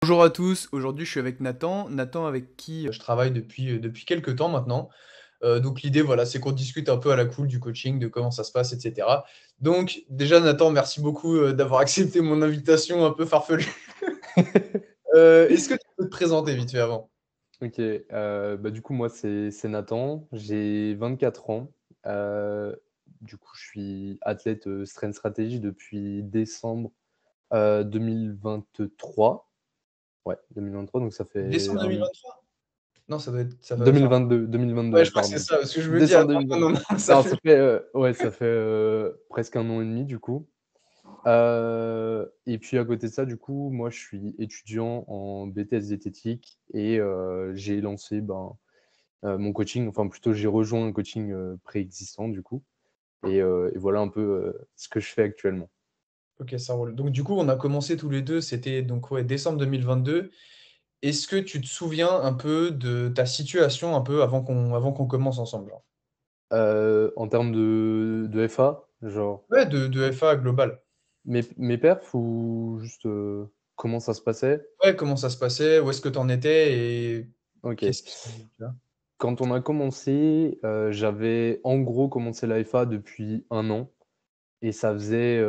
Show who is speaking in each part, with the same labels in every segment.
Speaker 1: Bonjour à tous, aujourd'hui je suis avec Nathan. Nathan avec qui je travaille depuis quelques temps maintenant. Donc l'idée, voilà, c'est qu'on discute un peu à la cool du coaching, de comment ça se passe, etc. Donc déjà Nathan, merci beaucoup d'avoir accepté mon invitation un peu farfelue. Est-ce que tu peux te présenter vite fait avant?
Speaker 2: Ok, du coup, moi, c'est Nathan, j'ai 24 ans. Du coup, je suis athlète strength strategy depuis décembre 2023. Ouais, 2023, donc ça fait
Speaker 1: Décembre
Speaker 2: un...
Speaker 1: 2023? Non, ça va faire.
Speaker 2: 2022,
Speaker 1: Ouais,
Speaker 2: 2022,
Speaker 1: je crois que c'est
Speaker 2: pardon.
Speaker 1: ça, parce que je me dis,
Speaker 2: Décembre
Speaker 1: attends, non,
Speaker 2: 2022.
Speaker 1: non, non, ça
Speaker 2: Non,
Speaker 1: fait.
Speaker 2: ça fait, ouais, ça fait presque un an et demi, du coup. Et puis à côté de ça, du coup, moi, je suis étudiant en BTS diététique et j'ai lancé mon coaching, enfin plutôt j'ai rejoint un coaching préexistant du coup. Et voilà un peu ce que je fais actuellement.
Speaker 1: Ok, ça roule. Donc du coup, on a commencé tous les deux, c'était donc ouais, décembre 2022. Est-ce que tu te souviens un peu de ta situation un peu avant qu'on commence ensemble, genre?
Speaker 2: En termes de FA, genre
Speaker 1: Ouais, de FA global.
Speaker 2: mes perfs ou juste comment ça se passait?
Speaker 1: Ouais, comment ça se passait, où est-ce que tu en étais et
Speaker 2: Ok.
Speaker 1: qu'est-ce qui. Tu vois.
Speaker 2: Quand on a commencé, j'avais en gros commencé la FA depuis un an et ça faisait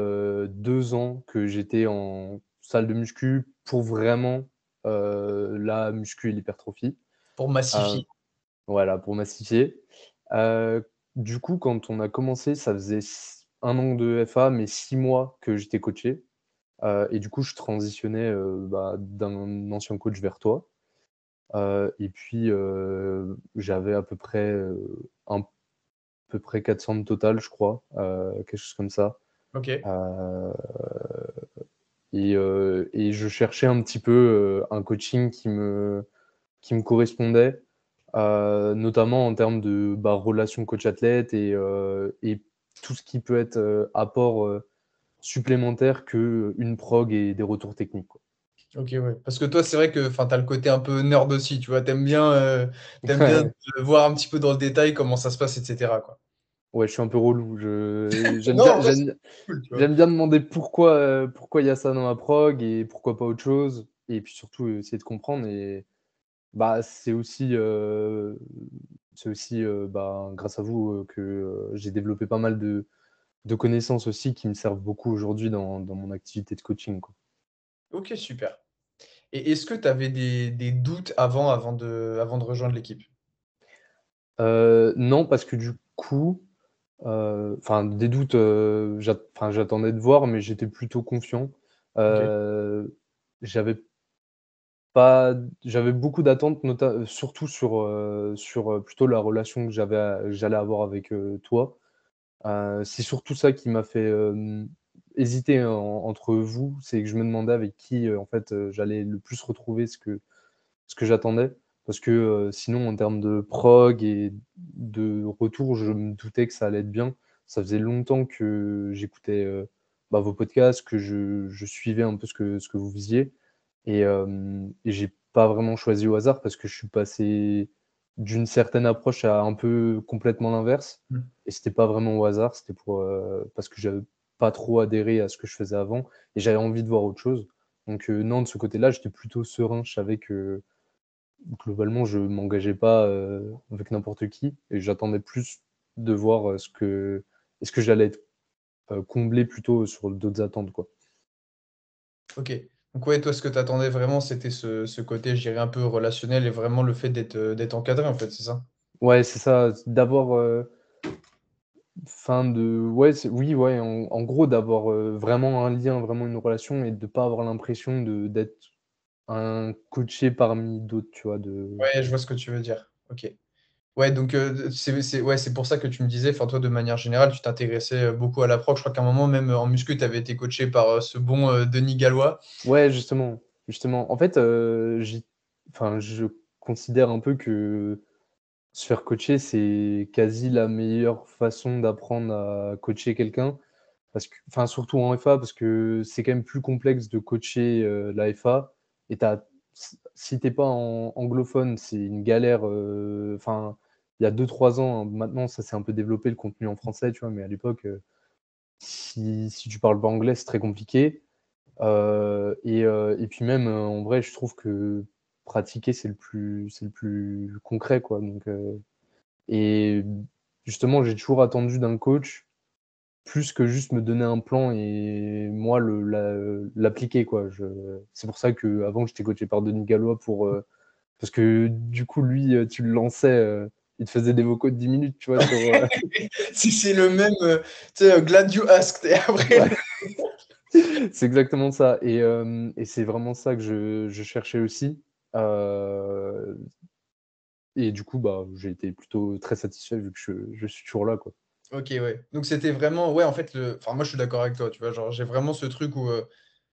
Speaker 2: 2 ans que j'étais en salle de muscu pour vraiment la muscu et l'hypertrophie.
Speaker 1: Pour
Speaker 2: Euh,
Speaker 1: massifier.
Speaker 2: Voilà, pour massifier. Du coup, quand on a commencé, ça faisait 1 an de FA, mais 6 mois que j'étais coaché. Et du coup, je transitionnais, d'un ancien coach vers toi. Et puis, j'avais à peu près 400 de total, je crois, quelque chose comme ça.
Speaker 1: Ok.
Speaker 2: Heu et je cherchais un petit peu, un coaching qui me correspondait, notamment en termes de, relation coach-athlète et tout ce qui peut être, apport, supplémentaire qu'une prog et des retours techniques, quoi.
Speaker 1: Ok, ouais. Parce que toi, c'est vrai que enfin, tu as le côté un peu nerd aussi, tu vois. T'aimes bien
Speaker 2: Ouais,
Speaker 1: voir un petit peu dans le détail comment ça se passe, etc., quoi.
Speaker 2: ouais, je suis un peu relou. J'aime
Speaker 1: Non,
Speaker 2: bien
Speaker 1: en vrai, c'est cool, tu vois.
Speaker 2: j'aime bien demander pourquoi il y a ça dans ma prog et pourquoi pas autre chose et puis surtout essayer de comprendre et c'est aussi, grâce à vous, que, j'ai développé pas mal de connaissances aussi qui me servent beaucoup aujourd'hui dans mon activité de coaching, quoi.
Speaker 1: Ok, super. Et est-ce que tu avais des doutes avant de rejoindre l'équipe?
Speaker 2: Non, parce que du coup, enfin des doutes, j'attendais de voir, mais j'étais plutôt confiant.
Speaker 1: Ok.
Speaker 2: J'avais pas j'avais beaucoup d'attentes surtout sur plutôt la relation que j'allais avoir avec, toi. C'est surtout ça qui m'a fait, hésiter entre vous. C'est que je me demandais avec qui, en fait, j'allais le plus retrouver ce que j'attendais. Parce que, sinon en termes de prog et de retour, je me doutais que ça allait être bien. Ça faisait longtemps que j'écoutais, vos podcasts, que je suivais un peu ce que vous faisiez et j'ai pas vraiment choisi au hasard parce que je suis passé d'une certaine approche à un peu complètement l'inverse
Speaker 1: Hmm.
Speaker 2: et c'était pas vraiment au hasard, c'était parce que j'avais pas trop adhéré à ce que je faisais avant et j'avais envie de voir autre chose. Donc non, de ce côté-là, j'étais plutôt serein. Je savais que globalement, je m'engageais pas, avec n'importe qui et j'attendais plus de voir, est-ce que j'allais être, comblé plutôt sur d'autres attentes, quoi.
Speaker 1: Ok. Donc ouais, toi, ce que tu attendais vraiment, c'était ce côté, je dirais, un peu relationnel et vraiment le fait d'être encadré, en fait, c'est ça?
Speaker 2: Ouais, c'est ça, d'avoir, fin de ouais, oui, ouais, en gros, d'avoir, vraiment un lien, vraiment une relation et de pas avoir l'impression d'être un coaché parmi d'autres, tu vois?
Speaker 1: Ouais, je vois ce que tu veux dire. Ok. Ouais, donc ouais, c'est pour ça que tu me disais, enfin toi de manière générale, tu t'intéressais beaucoup à la prog. Je crois qu'à un moment même en muscu, tu avais été coaché par ce bon Denis Gallois.
Speaker 2: Ouais, justement. En fait, je considère un peu que se faire coacher, c'est quasi la meilleure façon d'apprendre à coacher quelqu'un. Parce que enfin, surtout en FA, parce que c'est quand même plus complexe de coacher, la FA et si tu es pas anglophone, c'est une galère, enfin, il y a 2 3 ans, hein, maintenant ça s'est un peu développé le contenu en français, tu vois? Mais à l'époque, si tu parles pas anglais, c'est très compliqué Et puis même, en vrai, je trouve que pratiquer, c'est le plus concret, quoi. Donc et justement, j'ai toujours attendu d'un coach plus que juste me donner un plan et moi l'appliquer, quoi. C'est pour ça qu'avant, j'étais coaché par Denis Gallois parce que du coup, lui, tu le lançais, il te faisait des vocaux de 10 minutes, tu vois,
Speaker 1: Si c'est le même, tu sais, glad you asked. Et après,
Speaker 2: Ouais, c'est exactement ça et c'est vraiment ça que je cherchais aussi, heu et du coup, bah, j'ai été plutôt très satisfait vu que je suis toujours là, quoi.
Speaker 1: ok, ouais. Donc c'était vraiment, ouais, en fait, enfin, moi je suis d'accord avec toi, tu vois, genre j'ai vraiment ce truc où,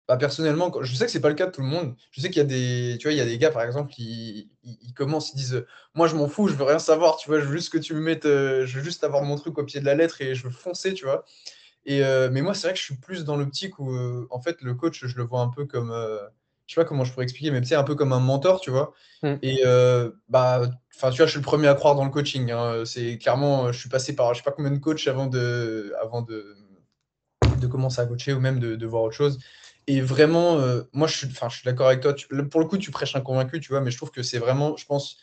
Speaker 1: bah, personnellement, je sais que c'est pas le cas de tout le monde. Je sais qu'il y a des, tu vois, il y a des gars, par exemple, ils commencent, ils disent, moi je m'en fous, je veux rien savoir, tu vois, je veux juste que tu me mettes, je veux juste avoir mon truc au pied de la lettre et je veux foncer, tu vois. Mais moi, c'est vrai que je suis plus dans l'optique où, en fait, le coach, je le vois un peu comme, je sais pas comment je pourrais expliquer, mais tu sais, un peu comme un mentor, tu vois.
Speaker 2: Mmh.
Speaker 1: Bah, enfin, tu vois, je suis le premier à croire dans le coaching, hein. C'est clairement, je suis passé par, je sais pas combien de coachs avant de commencer à coacher ou même de voir autre chose. Et vraiment, moi, enfin, je suis d'accord avec toi. Pour le coup, tu prêches un convaincu, tu vois, mais je trouve que c'est vraiment, je pense,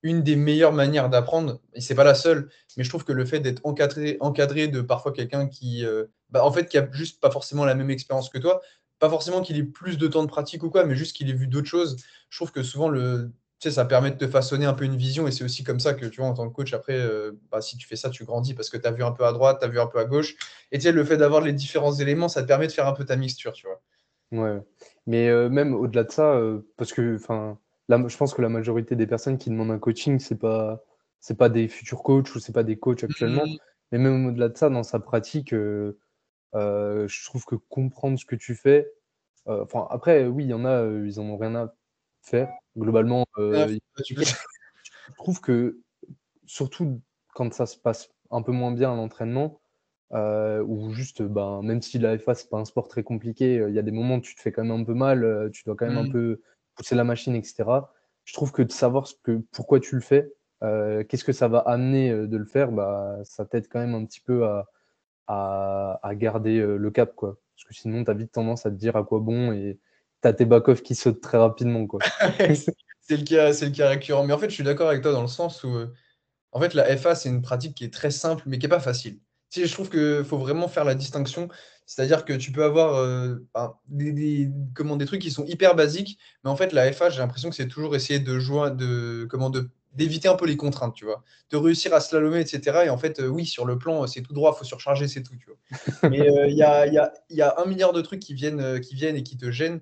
Speaker 1: une des meilleures manières d'apprendre. Et c'est pas la seule, mais je trouve que le fait d'être encadré de parfois quelqu'un qui, bah, en fait, qui a juste pas forcément la même expérience que toi, pas forcément qu'il ait plus de temps de pratique ou quoi, mais juste qu'il ait vu d'autres choses. Je trouve que souvent, tu sais, ça permet de te façonner un peu une vision et c'est aussi comme ça que, tu vois, en tant que coach, après, bah, si tu fais ça, tu grandis parce que tu as vu un peu à droite, tu as vu un peu à gauche. Et tu sais, le fait d'avoir les différents éléments, ça te permet de faire un peu ta mixture, tu vois.
Speaker 2: Ouais, mais même au-delà de ça, parce que enfin, je pense que la majorité des personnes qui demandent un coaching, c'est pas des futurs coachs ou c'est pas des coachs actuellement.
Speaker 1: Mmh.
Speaker 2: Mais même au-delà de ça, dans sa pratique, je trouve que comprendre ce que tu fais, enfin après oui, il y en a, ils en ont rien à faire. Globalement,
Speaker 1: Ah, tu peux.
Speaker 2: je trouve que surtout quand ça se passe un peu moins bien à l'entraînement, ou juste, ben, même si la FA, c'est pas un sport très compliqué, il y a des moments où tu te fais quand même un peu mal, tu dois quand même un
Speaker 1: Mmh.
Speaker 2: peu pousser la machine et cetera. Je trouve que de savoir pourquoi tu le fais, qu'est-ce que ça va amener, de le faire, bah, ça t'aide quand même un petit peu à garder, le cap, quoi. Parce que sinon, tu as vite tendance à te dire à quoi bon et tu as tes back-off qui sautent très rapidement, quoi.
Speaker 1: C'est le cas récurrent. Mais en fait, je suis d'accord avec toi dans le sens où, en fait, la FA, c'est une pratique qui est très simple, mais qui est pas facile. Tu sais, je trouve qu'il faut vraiment faire la distinction. C'est-à-dire que tu peux avoir des trucs qui sont hyper basiques, mais en fait, la FA, j'ai l'impression que c'est toujours essayer de jouer, d'éviter un peu les contraintes, tu vois. De réussir à slalomer, etc. Et en fait, oui, sur le plan, c'est tout droit, il faut surcharger, c'est tout, tu vois. Mais il y a un milliard de trucs qui viennent et qui te gênent.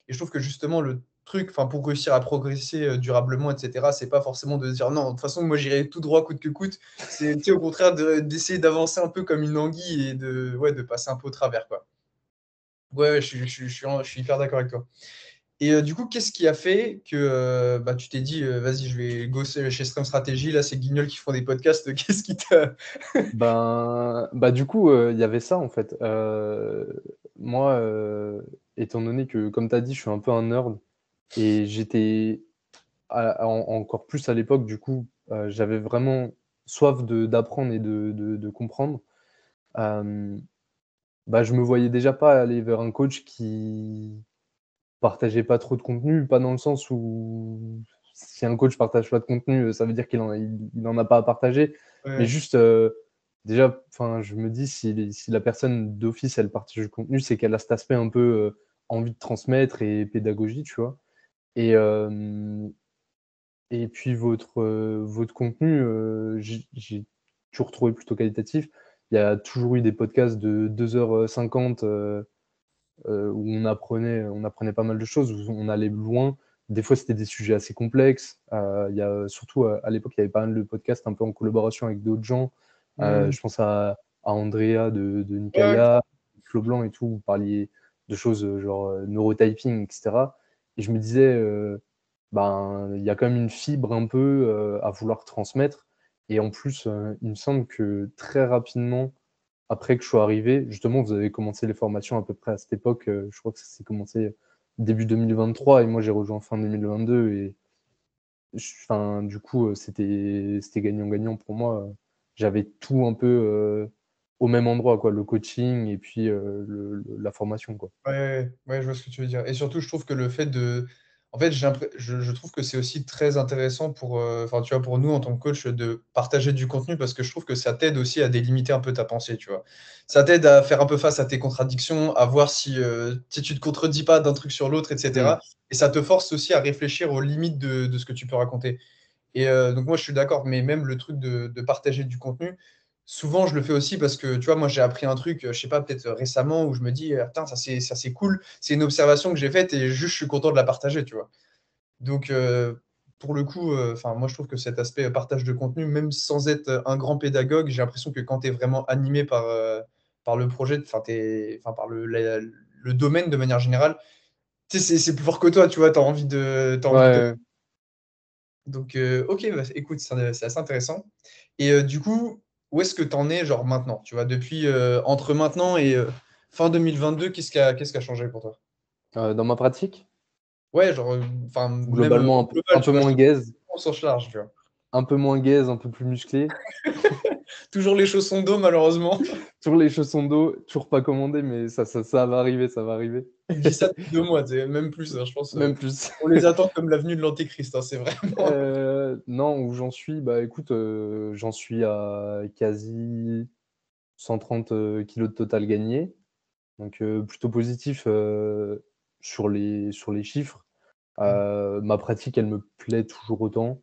Speaker 1: Et je trouve que justement, le truc, enfin, pour réussir à progresser durablement, etc., c'est pas forcément de se dire non, de toute façon, moi j'irai tout droit coûte que coûte. C'est, tu sais, au contraire d'essayer d'avancer un peu comme une anguille et ouais, de passer un peu au travers, quoi. Ouais, ouais, je suis hyper d'accord avec toi. Et du coup, qu'est-ce qui a fait que bah, tu t'es dit, vas-y, je vais bosser chez Stream Strategy, là, c'est Guignol qui font des podcasts, qu'est-ce qui t'a.
Speaker 2: Ben, du coup, il y avait ça, en fait. Moi, étant donné que, comme tu as dit, je suis un peu un nerd et j'étais encore plus à l'époque, du coup, j'avais vraiment soif d'apprendre et de comprendre. Hem, Bah, je me voyais déjà pas aller vers un coach qui partageait pas trop de contenu, pas dans le sens où si un coach partage pas de contenu, ça veut dire qu'il en a pas à partager. Mais
Speaker 1: Ouais.
Speaker 2: juste, déjà, enfin, je me dis si la personne d'office, elle partage du contenu, c'est qu'elle a cet aspect un peu, envie de transmettre et pédagogie, tu vois? Et et puis votre contenu, j'ai toujours trouvé plutôt qualitatif. Il y a toujours eu des podcasts de 2h50, où on apprenait pas mal de choses, où on allait loin. Des fois, c'était des sujets assez complexes. Il y a surtout, à l'époque, il y avait pas mal de podcasts un peu en collaboration avec d'autres gens.
Speaker 1: Hmm.
Speaker 2: Je pense à Andrea de
Speaker 1: Ouais,
Speaker 2: Nicaia, Flo Blanc et tout. Vous parliez de choses, genre, neurotyping et cetera et je me disais, ben, il y a quand même une fibre un peu, à vouloir transmettre et en plus, il me semble que très rapidement, après que je sois arrivé, justement, vous avez commencé les formations à peu près à cette époque, je crois que ça s'est commencé début 2023 et moi j'ai rejoint fin 2022 et enfin, du coup, c'était gagnant-gagnant pour moi, j'avais tout un peu, au même endroit, quoi, le coaching et puis la formation, quoi.
Speaker 1: Ouais, ouais, ouais, je vois ce que tu veux dire. Et surtout, je trouve que le fait de. En fait, je trouve que c'est aussi très intéressant pour, enfin, tu vois, pour nous en tant que coach de partager du contenu parce que je trouve que ça t'aide aussi à délimiter un peu ta pensée, tu vois. Ça t'aide à faire un peu face à tes contradictions, à voir si tu te contredis pas d'un truc sur l'autre,
Speaker 2: Mm.
Speaker 1: etc. Et ça te force aussi à réfléchir aux limites de ce que tu peux raconter. Et donc moi, je suis d'accord, mais même le truc de partager du contenu, souvent, je le fais aussi parce que, tu vois, moi, j'ai appris un truc, je sais pas, peut-être récemment, où je me dis, putain, ça c'est cool, c'est une observation que j'ai faite et juste, je suis content de la partager, tu vois. Donc, pour le coup, enfin, moi, je trouve que cet aspect partage de contenu, même sans être un grand pédagogue, j'ai l'impression que quand tu es vraiment animé par le projet, enfin, enfin, par le domaine de manière générale, tu sais, c'est plus fort que toi, tu vois, t'as envie de
Speaker 2: Ouais,
Speaker 1: donc, ok, bah, écoute, c'est assez intéressant. Et du coup, où est-ce que tu en es, genre maintenant? Tu vois, depuis entre maintenant et fin 2022, qu'est-ce qui a changé pour toi?
Speaker 2: dans ma pratique,
Speaker 1: Ouais, genre, enfin, même
Speaker 2: globalement,
Speaker 1: global,
Speaker 2: un
Speaker 1: tu
Speaker 2: peu
Speaker 1: vois, je
Speaker 2: moins
Speaker 1: te
Speaker 2: gaze,
Speaker 1: prends au sens large, tu vois.
Speaker 2: un peu moins gaze, un peu plus musclé.
Speaker 1: Toujours les chaussons d'eau, malheureusement.
Speaker 2: Toujours les chaussons d'eau, toujours pas commandé, mais ça va arriver, ça va arriver.
Speaker 1: Il me dit ça depuis 2 mois, tu sais, même plus, hein, je pense.
Speaker 2: Même plus.
Speaker 1: On les attend comme l'avenue de l'Antéchrist, hein, c'est vraiment.
Speaker 2: Non, où j'en suis, bah écoute, j'en suis à quasi 130 kilos de total gagné. Donc plutôt positif sur les chiffres. Ma pratique, elle me plaît toujours autant.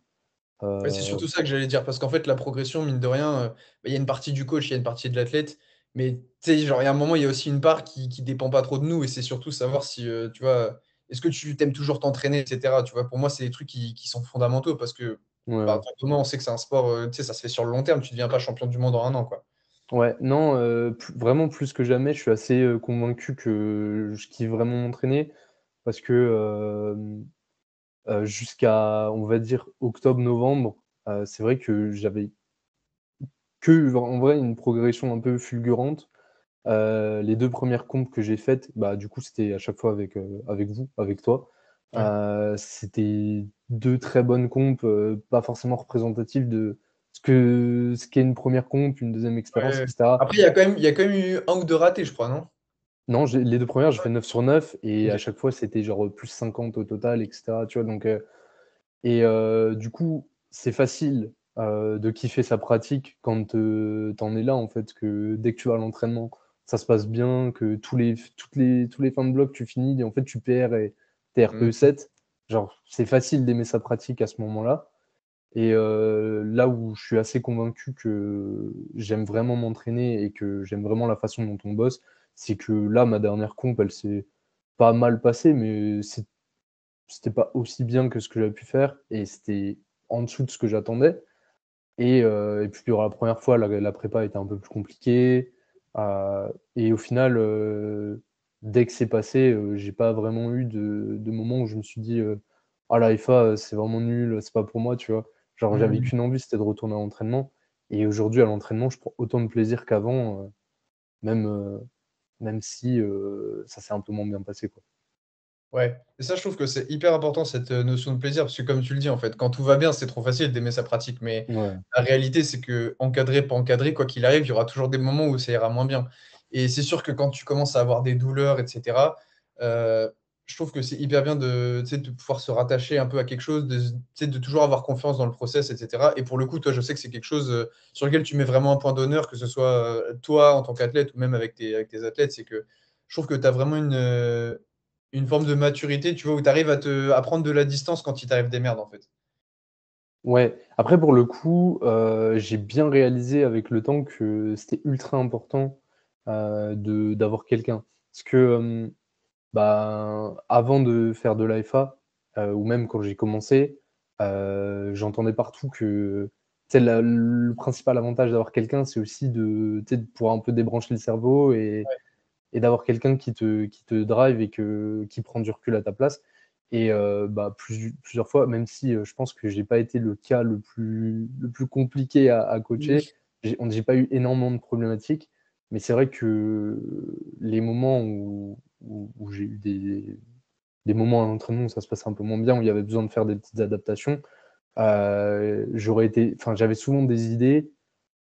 Speaker 1: Ouais, c'est
Speaker 2: Euh,
Speaker 1: surtout ça que j'allais dire, parce qu'en fait, la progression, mine de rien, bah, il y a une partie du coach, il y a une partie de l'athlète, mais tu sais, genre, il y a un moment, il y a aussi une part qui dépend pas trop de nous, et c'est surtout savoir si, tu vois, est-ce que tu t'aimes toujours t'entraîner, etc. Tu vois, pour moi, c'est des trucs qui sont fondamentaux, parce que, bah,
Speaker 2: ouais,
Speaker 1: comment on sait que c'est un sport, tu sais, ça se fait sur le long terme, tu deviens pas champion du monde en un an, quoi.
Speaker 2: ouais, non, vraiment plus que jamais, je suis assez convaincu que je kiffe vraiment m'entraîner parce que jusqu'à, on va dire, octobre-novembre, c'est vrai que j'avais que, en vrai, une progression un peu fulgurante. Les 2 premières compes que j'ai faites, bah, du coup, c'était à chaque fois avec vous, avec toi.
Speaker 1: Ouais.
Speaker 2: C'était 2 très bonnes compes, pas forcément représentatives de ce qu'est une première comp, une deuxième expérience,
Speaker 1: Ouais.
Speaker 2: et cetera.
Speaker 1: Après, il y a quand même eu un ou deux ratés, je crois, non?
Speaker 2: Non, les 2 premières, j'ai fait 9 sur 9 et
Speaker 1: Ok.
Speaker 2: à chaque fois, c'était genre, plus 50 au total, et cetera, tu vois? Donc du coup, c'est facile, de kiffer sa pratique quand, tu en es là, en fait, que dès que tu vas à l'entraînement, ça se passe bien, que tous les fins de bloc, tu finis et en fait, tu perds et tu es
Speaker 1: Mm.
Speaker 2: RPE7. Genre, c'est facile d'aimer sa pratique à ce moment-là et là où je suis assez convaincu que j'aime vraiment m'entraîner et que j'aime vraiment la façon dont on bosse, c'est que là, ma dernière comp, elle s'est pas mal passée, mais c'était pas aussi bien que ce que j'avais pu faire et c'était en dessous de ce que j'attendais et puis pour la première fois, la prépa était un peu plus compliquée, et au final, dès que c'est passé, j'ai pas vraiment eu de moment où je me suis dit, «Ah la FA, c'est vraiment nul, c'est pas pour moi», tu vois? Genre j'avais
Speaker 1: Mm.
Speaker 2: qu'une envie, c'était de retourner à l'entraînement et aujourd'hui à l'entraînement, je prends autant de plaisir qu'avant, même, même si, ça s'est un peu moins bien passé, quoi.
Speaker 1: Ouais, et ça, je trouve que c'est hyper important, cette notion de plaisir, parce que comme tu le dis, en fait, quand tout va bien, c'est trop facile d'aimer sa pratique, mais
Speaker 2: Ouais.
Speaker 1: la réalité, c'est que encadré, pas encadré, quoi qu'il arrive, il y aura toujours des moments où ça ira moins bien. Et c'est sûr que quand tu commences à avoir des douleurs, etc., euh, je trouve que c'est hyper bien de, tu sais, de pouvoir se rattacher un peu à quelque chose, tu sais, de toujours avoir confiance dans le process, etc. Et pour le coup, toi, je sais que c'est quelque chose sur lequel tu mets vraiment un point d'honneur, que ce soit toi en tant qu'athlète ou même avec tes athlètes, c'est que je trouve que tu as vraiment une forme de maturité, tu vois, où tu arrives à prendre de la distance quand il t'arrive des merdes, en fait.
Speaker 2: Ouais, après pour le coup, j'ai bien réalisé avec le temps que c'était ultra important, de d'avoir quelqu'un. Parce que, bah, avant de faire de l'AFA, ou même quand j'ai commencé, j'entendais partout que, tu sais, le principal avantage d'avoir quelqu'un, c'est aussi de, tu sais, de pouvoir un peu débrancher le cerveau et d'avoir quelqu'un qui te drive et qui prend du recul à ta place. Et bah, plusieurs fois, même si je pense que j'ai pas été le cas le plus compliqué à coacher, j'ai pas eu énormément de problématiques, mais c'est vrai que les moments où j'ai eu des moments à l'entraînement où ça se passait un peu moins bien, où il y avait besoin de faire des petites adaptations, j'aurais été, enfin, j'avais souvent des idées,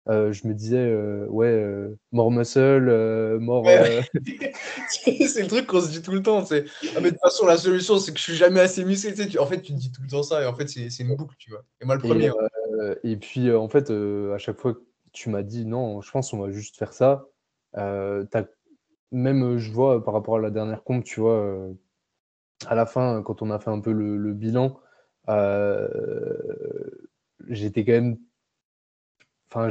Speaker 2: je me disais, ouais, more muscle, more,
Speaker 1: Ouais, ouais. C'est le truc qu'on se dit tout le temps. Ah, mais de toute façon, la solution, c'est que je suis jamais assez musclé. En fait, tu te dis tout le temps ça. Et en fait, c'est une boucle, tu vois. Et moi, le
Speaker 2: et
Speaker 1: premier, hein.
Speaker 2: puis, en fait, à chaque fois que tu m'as dit: «Non, je pense on va juste faire ça», tu même, je vois par rapport à la dernière comp, tu vois, à la fin, quand on a fait un peu le bilan, j'étais quand même, enfin,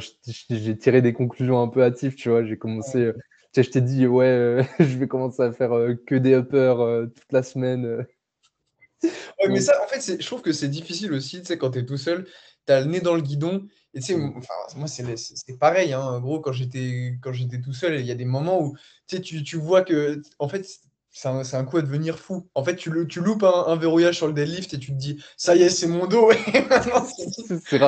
Speaker 2: j'ai tiré des conclusions un peu hâtives, tu vois? J'ai commencé, tu sais, je t'ai dit: «Ouais, je vais commencer à faire, que des uppers, toute la semaine»,
Speaker 1: Ouais, mais
Speaker 2: donc
Speaker 1: ça, en fait, je trouve que c'est difficile aussi, tu sais, quand tu es tout seul, tu as le nez dans le guidon. Et tu sais,
Speaker 2: mmh.
Speaker 1: enfin, moi, c'est pareil, hein. En gros, quand j'étais tout seul, il y a des moments où tu sais, tu vois que, en fait, c'est un coup à devenir fou. En fait, tu loupes un verrouillage sur le deadlift et tu te dis, ça y est, c'est mon dos. Et maintenant,
Speaker 2: C'est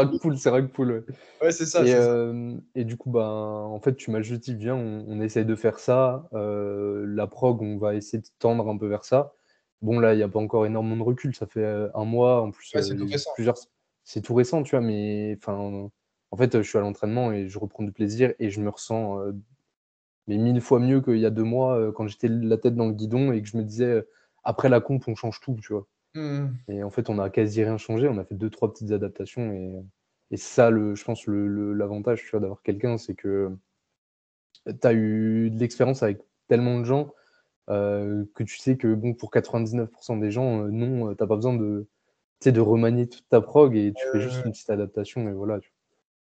Speaker 2: rug pull, ouais.
Speaker 1: ouais, c'est ça,
Speaker 2: Et
Speaker 1: c'est ça.
Speaker 2: du coup, ben, en fait, tu m'as juste dit: «Viens, on essaye de faire ça, la prog, on va essayer de tendre un peu vers ça». Bon, là, il y a pas encore énormément de recul, ça fait, 1 mois, en plus,
Speaker 1: Ouais, c'est
Speaker 2: il
Speaker 1: tout
Speaker 2: y a eu
Speaker 1: récent.
Speaker 2: c'est tout récent, tu vois? Mais enfin, en fait, je suis à l'entraînement et je reprends du plaisir et je me ressens, mais 1000 fois mieux qu'il y a 2 mois, quand j'étais la tête dans le guidon et que je me disais, «Après la comp, on change tout», tu vois?
Speaker 1: Mmh.
Speaker 2: Et en fait, on a quasi rien changé, on a fait deux trois petites adaptations et c'est ça je pense l'avantage, tu vois, d'avoir quelqu'un, c'est que tu as eu de l'expérience avec tellement de gens, que tu sais que bon, pour 99 des gens, non, tu pas besoin de, tu sais, de remanier toute ta prog et tu fais juste une petite adaptation et voilà, tu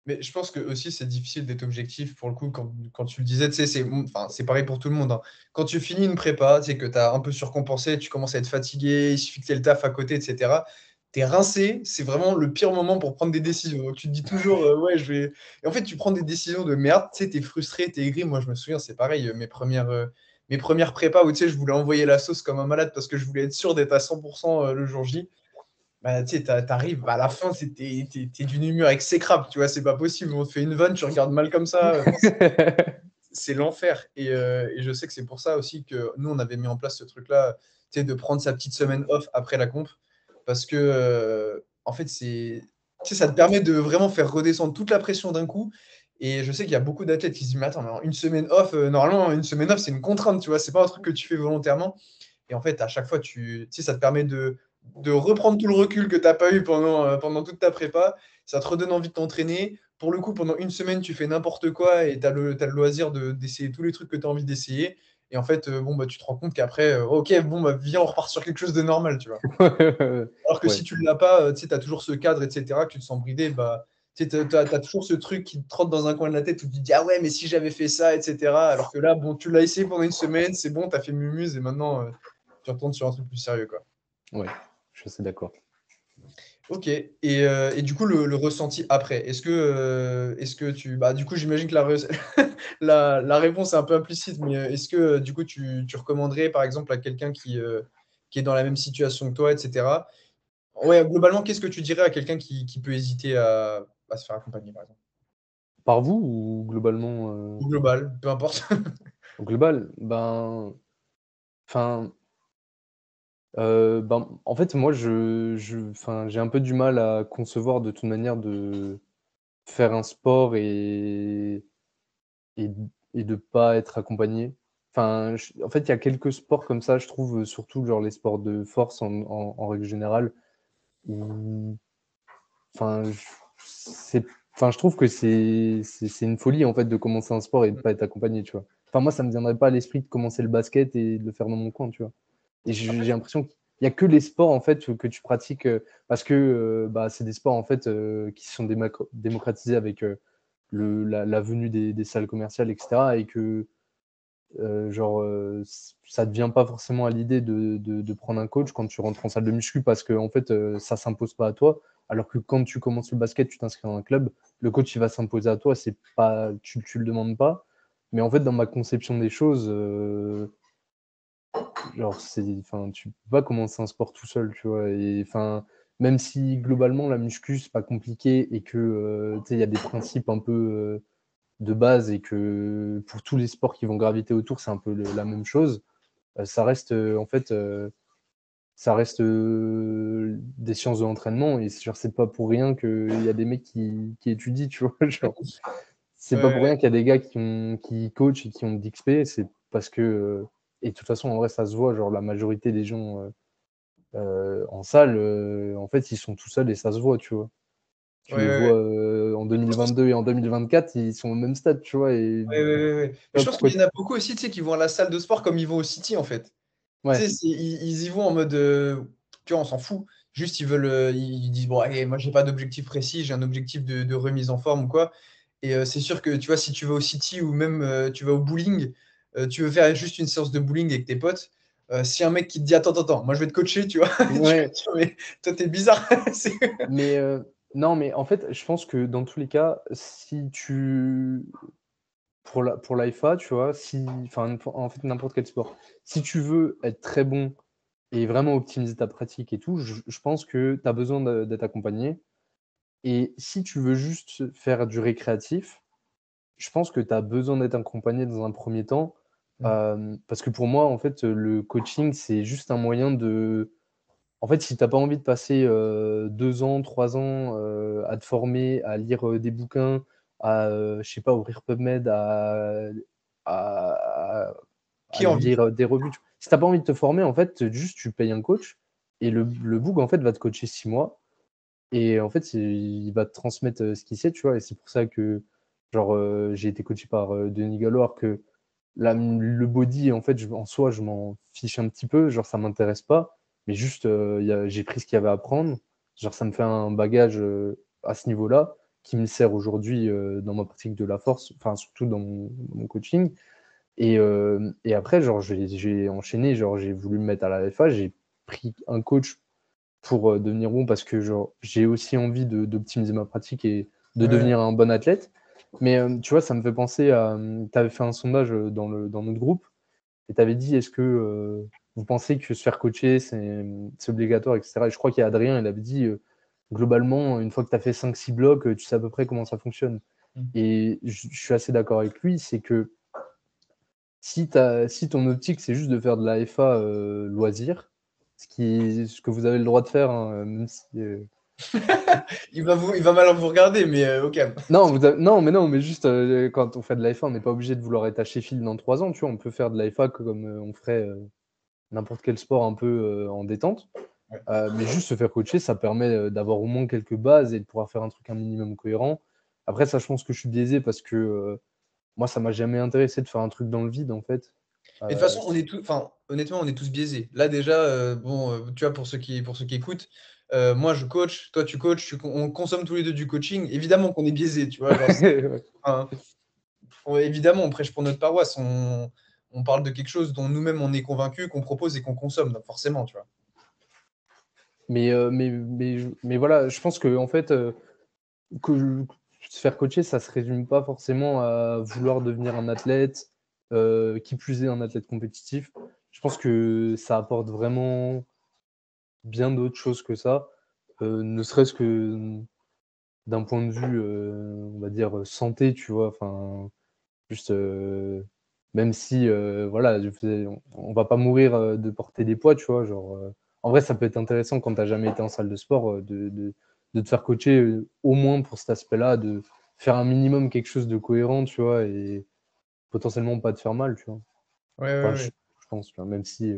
Speaker 1: Mais je pense que aussi c'est difficile d'être objectif pour le coup quand tu le disais, tu sais, enfin, c'est pareil pour tout le monde, hein. Quand tu finis une prépa, tu sais que tu as un peu surcompensé, tu commences à être fatigué, il suffit que tu le taf à côté, et cetera. Tu es rincé, c'est vraiment le pire moment pour prendre des décisions. Donc tu te dis toujours, ouais, je vais. Et en fait, tu prends des décisions de merde, tu sais, tu es frustré, tu es aigri. Moi, je me souviens, c'est pareil, mes premières prépas où tu sais, je voulais envoyer la sauce comme un malade parce que je voulais être sûr d'être à 100% le jour J. Bah, tu sais, t'arrives, à la fin, t'es d'une humeur exécrable, tu vois, c'est pas possible. On te fait une vanne, tu regardes mal comme ça. Enfin,
Speaker 2: vois?
Speaker 1: c'est l'enfer. Et je sais que c'est pour ça aussi que nous, on avait mis en place ce truc-là, tu sais, de prendre sa petite semaine off après la comp. Parce que, en fait, tu sais, ça te permet de vraiment faire redescendre toute la pression d'un coup. Et je sais qu'il y a beaucoup d'athlètes qui se disent, mais attends, mais une semaine off, normalement, une semaine off, c'est une contrainte, tu vois, c'est pas un truc que tu fais volontairement. Et en fait, à chaque fois, tu sais, ça te permet de reprendre tout le recul que tu n'as pas eu pendant toute ta prépa. Ça te redonne envie de t'entraîner. Pour le coup, pendant une semaine, tu fais n'importe quoi et tu as le loisir d'essayer tous les trucs que tu as envie d'essayer. Et en fait, bon, bah, tu te rends compte qu'après, ok, bon, bah, viens, on repart sur quelque chose de normal, tu vois. Alors que si
Speaker 2: Ouais.
Speaker 1: tu ne l'as pas, tu sais, tu as toujours ce cadre, etc., que tu te sens bridé, bah, tu as toujours ce truc qui te trotte dans un coin de la tête où tu te dis, ah ouais, mais si j'avais fait ça, etc. Alors que là, bon, tu l'as essayé pendant une semaine, c'est bon, tu as fait mumuse et maintenant, tu retournes sur un truc plus sérieux, quoi.
Speaker 2: Ouais, je suis assez d'accord.
Speaker 1: Ok. Et du coup, le ressenti après, est-ce que bah, du coup, j'imagine que la réponse est un peu implicite, mais est-ce que du coup, tu recommanderais par exemple à quelqu'un qui est dans la même situation que toi, etc. Ouais, globalement, qu'est-ce que tu dirais à quelqu'un qui peut hésiter à se faire accompagner, par exemple?
Speaker 2: Par vous ou globalement,
Speaker 1: Ou global, peu importe.
Speaker 2: au global? Ben, enfin, ben, en fait, moi, enfin, j'ai un peu du mal à concevoir de toute manière de faire un sport et de pas être accompagné. Enfin, en fait, il y a quelques sports comme ça, je trouve, surtout genre les sports de force en règle générale, où enfin, c'est enfin, je trouve que c'est une folie, en fait, de commencer un sport et de pas être accompagné, tu vois? Enfin, moi, ça me viendrait pas à l'esprit de commencer le basket et de le faire dans mon coin, tu vois? Et j'ai l'impression qu'il y a que les sports, en fait, que tu pratiques, parce que, bah, c'est des sports, en fait, qui se sont démocratisés avec, la venue des salles commerciales et cetera et que, genre, ça te vient pas forcément à l'idée de prendre un coach quand tu rentres en salle de muscu parce qu'en fait, ça s'impose pas à toi. Alors que quand tu commences le basket, tu t'inscris dans un club, le coach, il va s'imposer à toi, c'est pas tu le demandes pas. Mais en fait, dans ma conception des choses, genre, enfin, tu peux pas commencer un sport tout seul, tu vois? Et enfin, même si globalement la muscu, c'est pas compliqué et que, tu sais, il y a des principes un peu, de base et que pour tous les sports qui vont graviter autour, c'est un peu la même chose. Ça reste, en fait, ça reste, des sciences de l'entraînement et genre, c'est pas pour rien qu'il y a des mecs qui étudient, tu vois? Genre, c'est
Speaker 1: Ouais,
Speaker 2: pas pour
Speaker 1: ouais.
Speaker 2: rien qu'il y a des gars qui coachent et qui ont de l'XP, c'est parce que et de toute façon, en vrai, ça se voit, genre la majorité des gens, en salle, en fait, ils sont tout seuls et ça se voit, tu vois? Tu
Speaker 1: Ouais,
Speaker 2: les
Speaker 1: ouais, ouais.
Speaker 2: vois, en
Speaker 1: Et franchement,
Speaker 2: 2022 et en 2024, ils sont au même stade, tu vois? Et
Speaker 1: ouais, ouais, ouais, ouais. Mais
Speaker 2: tu
Speaker 1: je
Speaker 2: vois
Speaker 1: pense
Speaker 2: pourquoi
Speaker 1: qu'il y en a beaucoup aussi, tu sais, qui vont à la salle de sport comme ils vont au City, en fait. Tu
Speaker 2: ouais,
Speaker 1: sais, ils y vont en mode, tu vois, on s'en fout. Juste, ils veulent, ils disent, bon, allez, moi, j'ai pas d'objectif précis, j'ai un objectif de remise en forme ou quoi. Et c'est sûr que, tu vois, si tu vas au City ou même tu vas au bowling, tu veux faire juste une séance de bowling avec tes potes, si un mec qui te dit, attends, attends, attends, moi, je vais te coacher, tu vois, tu vas
Speaker 2: ouais,
Speaker 1: dire, mais toi, t'es bizarre. C'est-
Speaker 2: mais non, mais en fait, je pense que dans tous les cas, si tu pour l'AIFA, tu vois, si enfin, en fait, n'importe quel sport, si tu veux être très bon et vraiment optimiser ta pratique et tout, je pense que tu as besoin d'être accompagné et si tu veux juste faire du récréatif, je pense que tu as besoin d'être accompagné dans un premier temps, parce que pour moi, en fait, le coaching, c'est juste un moyen de en fait, si tu as pas envie de passer, 2 ans, 3 ans, à te former, à lire, des bouquins, à, je sais pas, ouvrir PubMed, à
Speaker 1: Qui a envie de
Speaker 2: lire, des revues, tu si tu as pas envie de te former, en fait, juste tu payes un coach et le book, en fait, va te coacher 6 mois et en fait, il va te transmettre, ce qu'il sait, tu vois? Et c'est pour ça que, genre, j'ai été coaché par, Denis Galloir que le body, en fait, en soi, je m'en fiche un petit peu, genre ça m'intéresse pas, mais juste, j'ai pris ce qu'il y avait à apprendre. Genre ça me fait un bagage, à ce niveau-là, qui me sert aujourd'hui, dans ma pratique de la force, enfin surtout dans mon coaching et après genre j'ai enchaîné, genre j'ai voulu me mettre à la FA, j'ai pris un coach pour, devenir bon parce que genre j'ai aussi envie d'optimiser ma pratique et de
Speaker 1: Ouais.
Speaker 2: devenir un bon athlète. Mais, tu vois, ça me fait penser à, tu avais fait un sondage, dans notre groupe et tu avais dit: «Est-ce que, vous pensez que se faire coacher, c'est obligatoire?» et cetera et je crois qu'il y a Adrien, il avait dit, «Globalement, une fois que tu as fait 5-6 blocs, tu sais à peu près comment ça fonctionne»
Speaker 1: Mm.
Speaker 2: et je suis assez d'accord avec lui, c'est que si ton optique, c'est juste de faire de la FA, loisir, ce que vous avez le droit de faire, hein, même si,
Speaker 1: Il va mal vous regarder, mais au calme.
Speaker 2: non, non, mais juste, quand on fait de la F1, on n'est pas obligé de vouloir être à Sheffield dans 3 ans, tu vois? On peut faire de la FA comme, on ferait, n'importe quel sport un peu, en détente.
Speaker 1: Ouais.
Speaker 2: Mais juste se faire coacher, ça permet, d'avoir au moins quelques bases et de pouvoir faire un truc un minimum cohérent. Après ça, je pense que je suis biaisé parce que, moi, ça m'a jamais intéressé de faire un truc dans le vide, en fait.
Speaker 1: Mais de toute façon, on
Speaker 2: S
Speaker 1: est tous, enfin, honnêtement, on est tous biaisés. Là, déjà, bon, tu vois, pour ceux qui écoutent, moi, je coach, toi, tu coaches, on consomme tous les deux du coaching. Évidemment qu'on est biaisés, tu vois. Genre,
Speaker 2: ouais.
Speaker 1: enfin, évidemment, on prêche pour notre paroisse. On parle de quelque chose dont nous-mêmes, on est convaincus, qu'on propose et qu'on consomme. Donc, forcément, tu vois.
Speaker 2: Mais voilà, je pense qu'en fait, que se faire coacher, ça se résume pas forcément à vouloir devenir un athlète, qui plus est un athlète compétitif. Je pense que ça apporte vraiment bien d'autres choses que ça, ne serait-ce que, d'un point de vue, on va dire, santé, tu vois? Enfin, juste, même si, voilà, on va pas mourir, de porter des poids, tu vois? Genre, en vrai, ça peut être intéressant quand tu as jamais été en salle de sport, de te faire coacher, au moins pour cet aspect-là, de faire un minimum quelque chose de cohérent, tu vois? Et potentiellement pas te faire mal, tu vois?
Speaker 1: Ouais, ouais,
Speaker 2: Enfin,
Speaker 1: ouais.
Speaker 2: je pense, tu vois? Même si,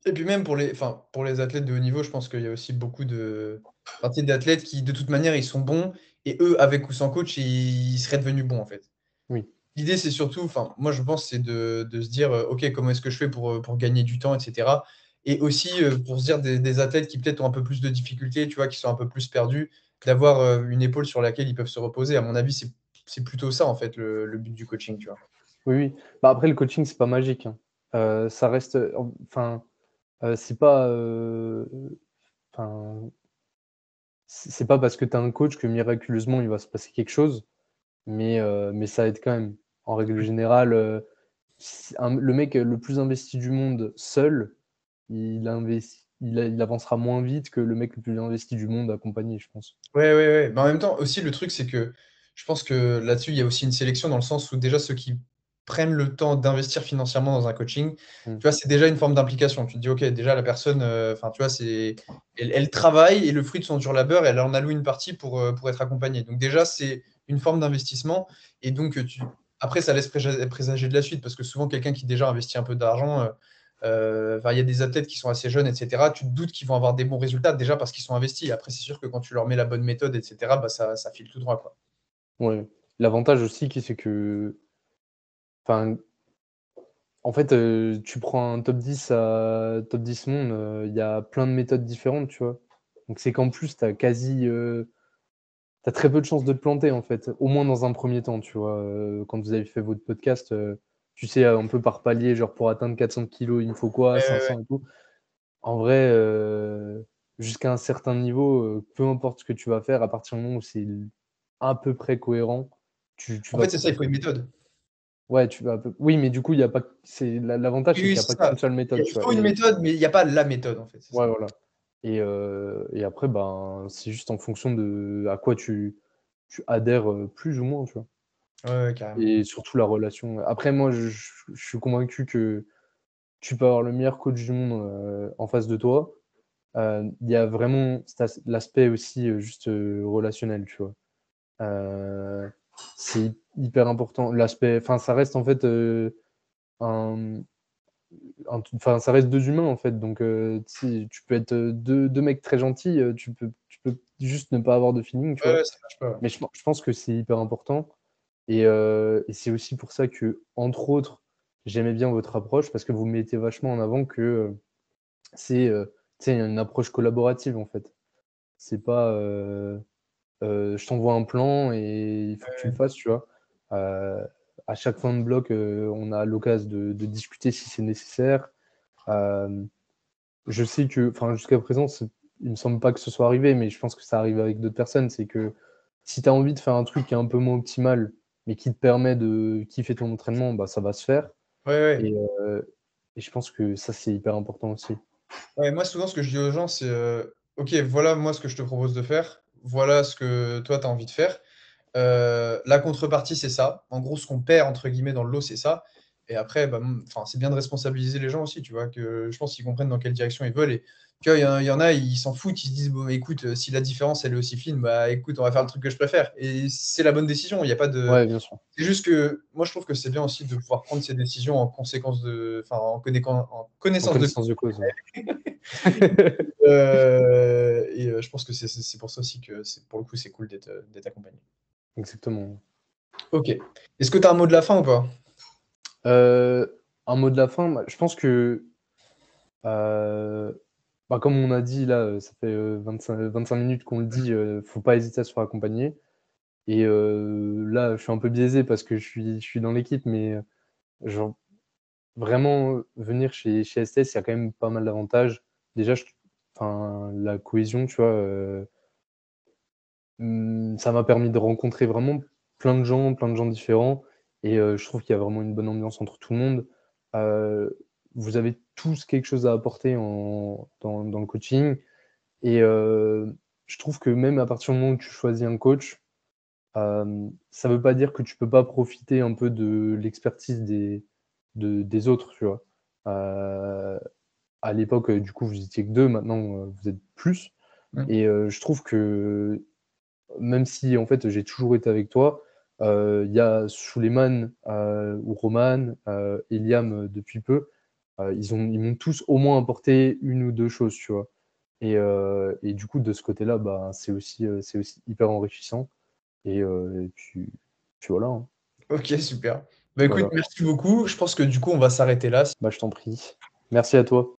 Speaker 1: Et puis même enfin, pour les athlètes de haut niveau, je pense qu'il y a aussi beaucoup de, enfin, tu sais, d'athlètes qui, de toute manière, ils sont bons. Et eux, avec ou sans coach, ils seraient devenus bons, en fait.
Speaker 2: oui.
Speaker 1: L'idée, c'est surtout, enfin, moi, je pense, c'est de se dire, OK, comment est-ce que je fais pour gagner du temps, etc. Et aussi, pour se dire des athlètes qui peut-être ont un peu plus de difficultés, tu vois, qui sont un peu plus perdus, d'avoir une épaule sur laquelle ils peuvent se reposer. À mon avis, c'est plutôt ça, en fait, le but du coaching, tu vois.
Speaker 2: Oui, oui. Bah, après le coaching, c'est pas magique, hein. Ça reste, enfin, c'est pas, enfin, c'est pas parce que tu as un coach que miraculeusement il va se passer quelque chose. Mais ça aide quand même. En règle générale, si le mec, le plus investi du monde seul, il avancera moins vite que le mec le plus investi du monde accompagné, je pense.
Speaker 1: Ouais, ouais, ouais. Mais en même temps, aussi, le truc, c'est que je pense que là-dessus, il y a aussi une sélection dans le sens où déjà ceux qui prennent le temps d'investir financièrement dans un coaching,
Speaker 2: Mmh.
Speaker 1: tu vois, c'est déjà une forme d'implication. Tu te dis, OK, déjà la personne, enfin, tu vois, elle travaille et le fruit de son dur labeur, elle en alloue une partie pour être accompagnée. Donc déjà, c'est une forme d'investissement. Et donc, après, ça laisse présager de la suite, parce que souvent, quelqu'un qui déjà investit un peu d'argent, il y a des athlètes qui sont assez jeunes, etc. Tu te doutes qu'ils vont avoir des bons résultats, déjà parce qu'ils sont investis. Après, c'est sûr que quand tu leur mets la bonne méthode, etc., bah, ça file tout droit, quoi.
Speaker 2: Ouais. L'avantage aussi, c'est que, enfin, en fait, tu prends un top 10 à top 10 monde, il y a plein de méthodes différentes, tu vois? Donc c'est qu'en plus, tu as très peu de chances de te planter, en fait, au moins dans un premier temps, tu vois? Quand vous avez fait votre podcast, tu sais, un peu par palier, genre pour atteindre 400 kilos, il me faut quoi?
Speaker 1: Ouais, ouais, ouais.
Speaker 2: 500 et tout. En vrai, jusqu'à un certain niveau, peu importe ce que tu vas faire, à partir du moment où c'est à peu près cohérent, tu
Speaker 1: En
Speaker 2: vas
Speaker 1: fait, c'est ça, il faut une méthode.
Speaker 2: ouais, tu vas oui, mais du coup, il y a pas l'avantage,
Speaker 1: Oui,
Speaker 2: c'est qu'il
Speaker 1: oui,
Speaker 2: y a
Speaker 1: c'est
Speaker 2: pas
Speaker 1: ça.
Speaker 2: qu'une seule méthode,
Speaker 1: Il
Speaker 2: tu vois?
Speaker 1: faut une
Speaker 2: Et
Speaker 1: méthode, mais il n'y a pas la méthode, en fait, c'est
Speaker 2: ouais,
Speaker 1: ça.
Speaker 2: voilà. Et après, ben, c'est juste en fonction de à quoi tu adhères, plus ou moins, tu vois?
Speaker 1: Ouais, ouais, carrément.
Speaker 2: Et surtout la relation. Après moi, je suis convaincu que tu peux avoir le meilleur coach du monde, en face de toi. Il y a vraiment l'aspect aussi, juste, relationnel, tu vois? Heu, c'est hyper important. L'aspect enfin, ça reste en fait, un enfin, ça reste 2 humains, en fait, donc tu peux être, 2 mecs très gentils, tu peux juste ne pas avoir de feeling, tu
Speaker 1: Ouais,
Speaker 2: vois?
Speaker 1: ouais, ça marche pas, ouais.
Speaker 2: Mais je pense que c'est hyper important et c'est aussi pour ça qu'entre autres, j'aimais bien votre approche parce que vous mettez vachement en avant que, c'est, tu sais, une approche collaborative, en fait. C'est pas, je t'envoie un plan et il faut que tu le
Speaker 1: Ouais,
Speaker 2: fasses, tu vois? Heu, à chaque fin de bloc, on a l'occasion de discuter si c'est nécessaire. Hem, je sais que enfin, jusqu'à présent, il me semble pas que ce soit arrivé, mais je pense que ça arrive avec d'autres personnes. C'est que si tu as envie de faire un truc qui est un peu moins optimal, mais qui te permet de kiffer ton entraînement, bah, ça va se faire
Speaker 1: ouais, ouais.
Speaker 2: et et je pense que ça, c'est hyper important aussi.
Speaker 1: Ouais, moi, souvent, ce que je dis aux gens, c'est, «OK, voilà, moi, ce que je te propose de faire. Voilà ce que toi, tu as envie de faire. La contrepartie, c'est ça. En gros, ce qu'on perd, entre guillemets, dans le lot, c'est ça. Et après, bah, enfin, c'est bien de responsabiliser les gens aussi, tu vois, que je pense qu'ils comprennent dans quelle direction ils veulent. Et tu vois, il y en a, ils s'en foutent, ils se disent, bon, écoute, si la différence, elle est aussi fine, bah, écoute, on va faire le truc que je préfère. Et c'est la bonne décision. Il n'y a pas de.
Speaker 2: Ouais, bien sûr.
Speaker 1: C'est juste que moi, je trouve que c'est bien aussi de pouvoir prendre ces décisions en conséquence enfin, en
Speaker 2: En
Speaker 1: connaissance de
Speaker 2: connaissance de cause, ouais.
Speaker 1: je pense que c'est pour ça aussi que pour le coup, c'est cool d'être accompagné.
Speaker 2: Exactement.
Speaker 1: Ok. Est-ce que tu as un mot de la fin ou pas?
Speaker 2: Un mot de la fin, bah, je pense que, bah, comme on a dit là, ça fait, 25 minutes qu'on le dit, faut pas hésiter à se faire accompagner et là, je suis un peu biaisé parce que je suis dans l'équipe, mais genre vraiment, venir chez STS, il y a quand même pas mal d'avantages. Déjà, enfin, la cohésion, tu vois, ça m'a permis de rencontrer vraiment plein de gens différents et je trouve qu'il y a vraiment une bonne ambiance entre tout le monde. Heu, vous avez tous quelque chose à apporter dans le coaching et je trouve que même à partir du moment où tu choisis un coach, ça veut pas dire que tu peux pas profiter un peu de l'expertise des autres, tu vois? Heu, à l'époque, du coup, vous étiez que 2, maintenant, vous êtes plus
Speaker 1: Mmh.
Speaker 2: et je trouve que même si en fait j'ai toujours été avec toi, il y a Souleymane, ou Roman, Eliam, depuis peu, ils m'ont tous au moins apporté une ou 2 choses, tu vois? Et du coup de ce côté-là, bah, c'est aussi hyper enrichissant et puis voilà, hein.
Speaker 1: Ok, super. Bah écoute,
Speaker 2: Voilà.
Speaker 1: merci beaucoup. Je pense que du coup, on va s'arrêter là.
Speaker 2: Bah, je t'en prie. Merci à toi.